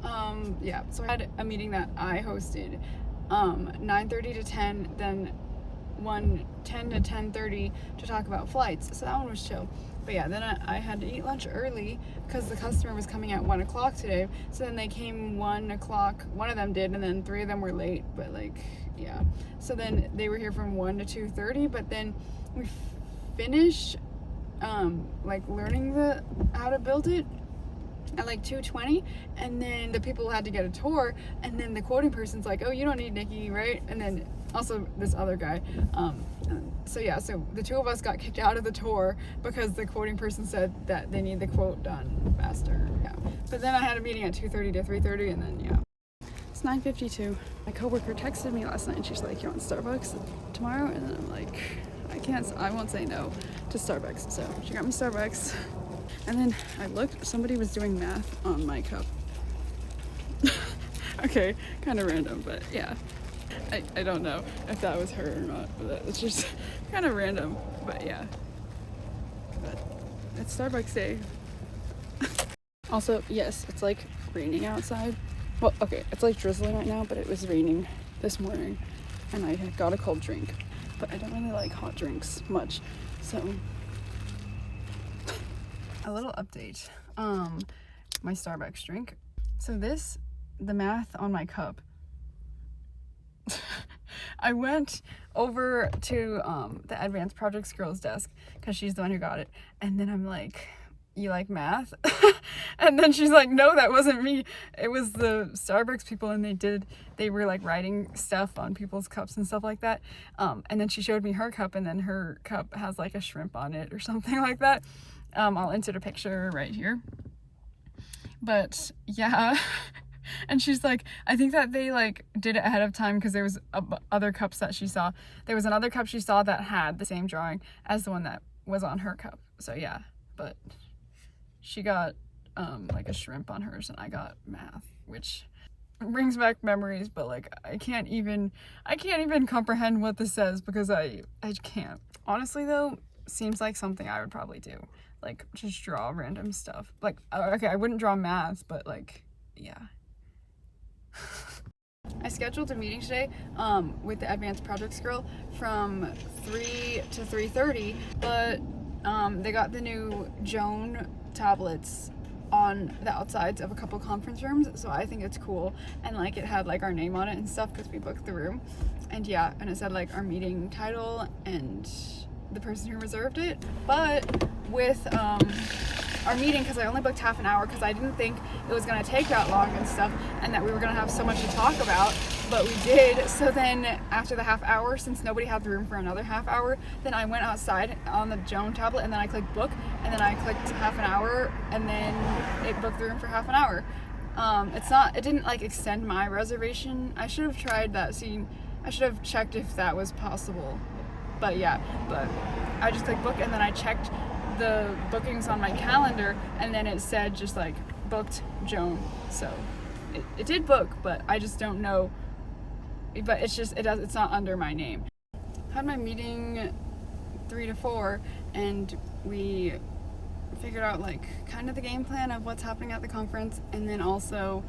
9:30. Yeah, so I had a meeting that I hosted 9:30 to 10, then 10 to 10:30 to talk about flights. So that one was chill. But yeah, then I had to eat lunch early because the customer was coming at 1 o'clock today. So then they came 1 o'clock. One of them did, and then 3 of them were late. But like, yeah. So then they were here from 1 to 2:30. But then we finished like learning how to build it at like 2:20, and then the people had to get a tour, and then the quoting person's like, oh, you don't need Nikki, right? And then also this other guy, so yeah, so the two of us got kicked out of the tour because the quoting person said that they need the quote done faster. Yeah, but then I had a meeting at 2:30 to 3:30, and then yeah. It's 9:52. My coworker texted me last night and she's like, you want Starbucks tomorrow? And then I'm like, I won't say no to Starbucks. So she got me Starbucks. And then I looked, somebody was doing math on my cup. Okay, kind of random, but yeah. I don't know if that was her or not, but it's just kind of random, but yeah. But it's Starbucks day. Also, yes, it's like raining outside. Well, okay, it's like drizzling right now, but it was raining this morning, and I got a cold drink, but I don't really like hot drinks much, so. A little update, my Starbucks drink. So the math on my cup, I went over to the advanced projects girl's desk because she's the one who got it, and then I'm like, you like math? And then she's like, no, that wasn't me, it was the Starbucks people, and they were like writing stuff on people's cups and stuff like that, and then she showed me her cup, and then her cup has like a shrimp on it or something like that. I'll insert a picture right here. But yeah, and she's like, I think that they like did it ahead of time because there was other cups that she saw. There was another cup she saw that had the same drawing as the one that was on her cup. So yeah, but she got like a shrimp on hers, and I got math, which brings back memories, but like I can't even comprehend what this says because I can't. Honestly though, seems like something I would probably do. Like, just draw random stuff. Like, okay, I wouldn't draw math, but like, yeah. I scheduled a meeting today with the advanced projects girl from 3 to 3:30, but they got the new Joan tablets on the outsides of a couple conference rooms, so I think it's cool, and like it had like our name on it and stuff because we booked the room, and yeah, and it said like our meeting title and the person who reserved it. But with our meeting, because I only booked half an hour because I didn't think it was going to take that long and stuff, and that we were going to have so much to talk about, but we did. So then after the half hour, since nobody had the room for another half hour, then I went outside on the Joan tablet, and then I clicked book, and then I clicked half an hour, and then it booked the room for half an hour. It didn't like extend my reservation. I should have tried that scene. I should have checked if that was possible. But yeah, but I just clicked book, and then I checked the bookings on my calendar, and then it said just like booked Joan. So it did book, but I just don't know. But it's not under my name. Had my meeting 3 to 4, and we figured out like kind of the game plan of what's happening at the conference, and then also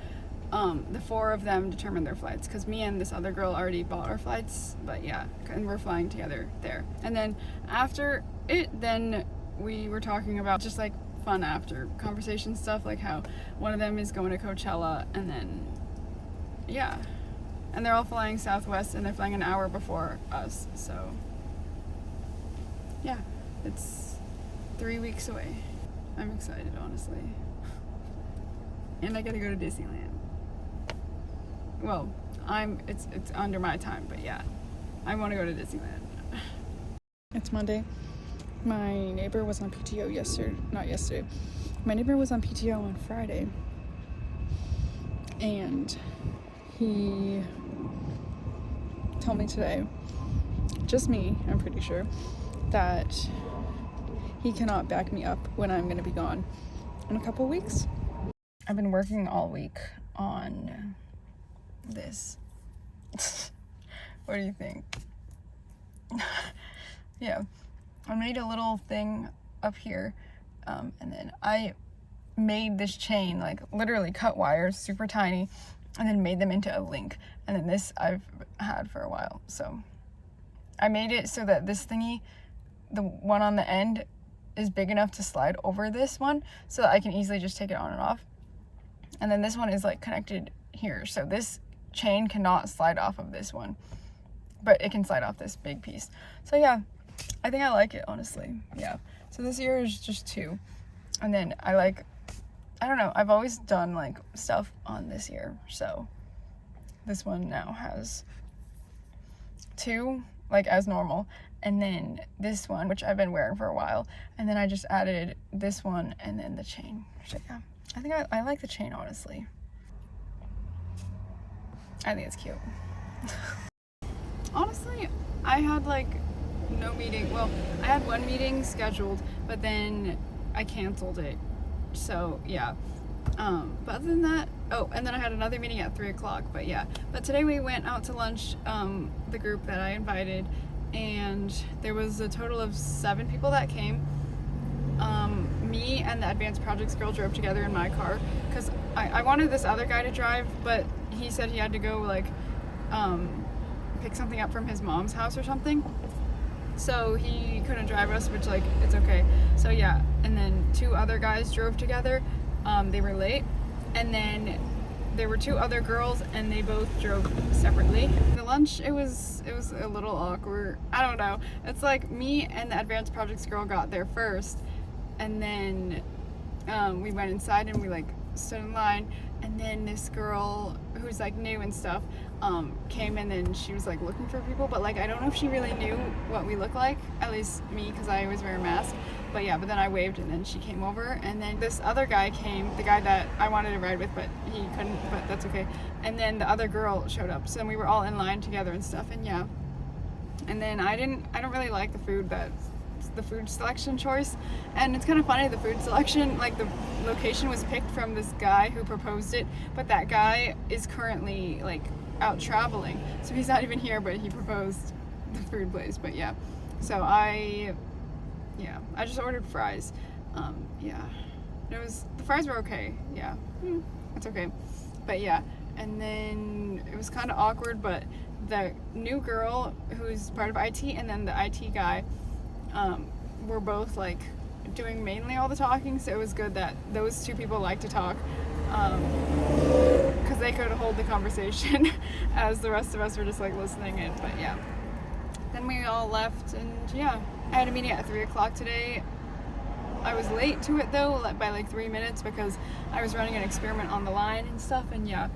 the 4 of them determined their flights because me and this other girl already bought our flights, but yeah, and we're flying together there. And then after it, then we were talking about just like fun after conversation stuff, like how one of them is going to Coachella, and then yeah, and they're all flying Southwest, and they're flying an hour before us, so yeah, it's 3 weeks away. I'm excited, honestly. And I gotta go to Disneyland. Well, it's under my time, but yeah, I want to go to Disneyland. It's Monday. My neighbor was on PTO not yesterday. My neighbor was on PTO on Friday, and he told me today, just me, I'm pretty sure, that he cannot back me up when I'm going to be gone in a couple weeks. I've been working all week on this. What do you think? Yeah, I made a little thing up here, and then I made this chain, like literally cut wires super tiny and then made them into a link. And then this I've had for a while. So I made it so that this thingy, the one on the end, is big enough to slide over this one so that I can easily just take it on and off. And then this one is like connected here. So this chain cannot slide off of this one, but it can slide off this big piece. So yeah, I think I like it, honestly. Yeah. So this ear is just 2. And then I don't know, I've always done like stuff on this ear. So this one now has 2, like as normal. And then this one, which I've been wearing for a while. And then I just added this one and then the chain. So yeah, I think I like the chain, honestly. I think it's cute. Honestly, I had like no meeting. Well, I had one meeting scheduled, but then I canceled it. So yeah. But other than that, oh, and then I had another meeting at 3 o'clock. But yeah. But today we went out to lunch, the group that I invited, and there was a total of 7 people that came. Me and the advanced projects girl drove together in my car because I wanted this other guy to drive, but he said he had to go like pick something up from his mom's house or something, so he couldn't drive us, which like it's okay. So yeah, and then 2 other guys drove together. They were late, and then there were 2 other girls and they both drove separately. The lunch, it was a little awkward. I don't know, it's like me and the advanced projects girl got there first, and then we went inside and we like stood in line, and then this girl who's like new and stuff came, and then she was like looking for people, but like I don't know if she really knew what we look like, at least me, because I always wear a mask. But yeah, but then I waved and then she came over, and then this other guy came, the guy that I wanted to ride with, but he couldn't, but that's okay. And then the other girl showed up, so then we were all in line together and stuff, and yeah. And then I don't really like the food selection choice, and it's kind of funny, the food selection, like the location was picked from this guy who proposed it, but that guy is currently like out traveling, so he's not even here, but he proposed the food place. But yeah, so I just ordered fries. Yeah, the fries were okay. Yeah, it's okay. But yeah, and then it was kind of awkward, but the new girl who's part of IT and then the IT guy were both like doing mainly all the talking, so it was good that those 2 people like to talk, because they could hold the conversation as the rest of us were just like listening in. But yeah, then we all left, and yeah, I had a meeting at 3 o'clock today. I was late to it though, by like 3 minutes, because I was running an experiment on the line and stuff, and yeah.